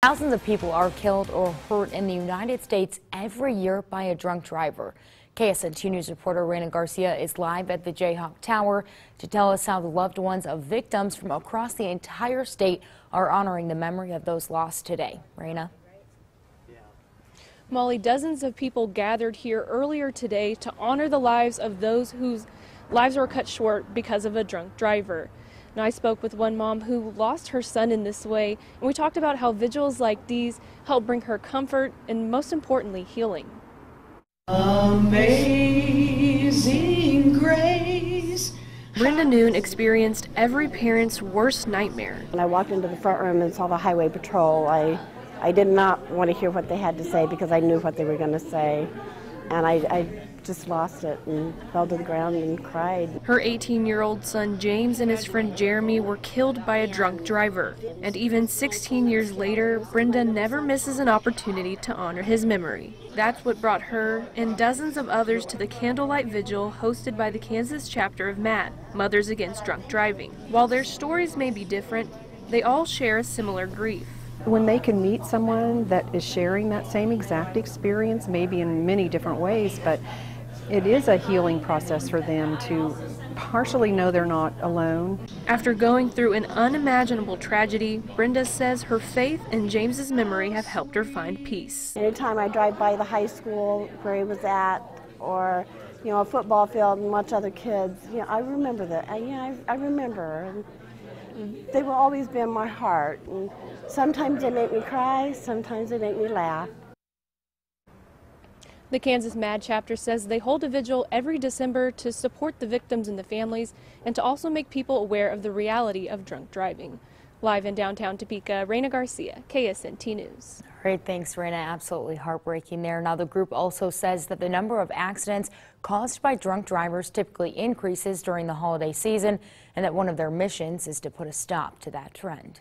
Thousands of people are killed or hurt in the United States every year by a drunk driver. KSNT News reporter Raina Garcia is live at the Jayhawk Tower to tell us how the loved ones of victims from across the entire state are honoring the memory of those lost today. Raina? Molly, dozens of people gathered here earlier today to honor the lives of those whose lives were cut short because of a drunk driver. And I spoke with one mom who lost her son in this way, and we talked about how vigils like these help bring her comfort and, most importantly, healing. Amazing grace. Brenda Noon experienced every parent's worst nightmare. When I walked into the front room and saw the highway patrol, I did not want to hear what they had to say because I knew what they were going to say. And I just lost it and fell to the ground and cried. Her 18-year-old son James and his friend Jeremy were killed by a drunk driver. And even 16 years later, Brenda never misses an opportunity to honor his memory. That's what brought her and dozens of others to the candlelight vigil hosted by the Kansas chapter of MAD, Mothers Against Drunk Driving. While their stories may be different, they all share a similar grief. When they can meet someone that is sharing that same exact experience, maybe in many different ways, but it is a healing process for them to partially know they're not alone. After going through an unimaginable tragedy, Brenda says her faith and James's memory have helped her find peace. Anytime I drive by the high school where he was at, or a football field and watch other kids, I remember that. I remember. And they will always be in my heart. And sometimes they make me cry, sometimes they make me laugh. The Kansas MAD chapter says they hold a vigil every December to support the victims and the families and to also make people aware of the reality of drunk driving. Live in downtown Topeka, Raina Garcia, KSNT News. All right, thanks, Raina. Absolutely heartbreaking there. Now, the group also says that the number of accidents caused by drunk drivers typically increases during the holiday season and that one of their missions is to put a stop to that trend.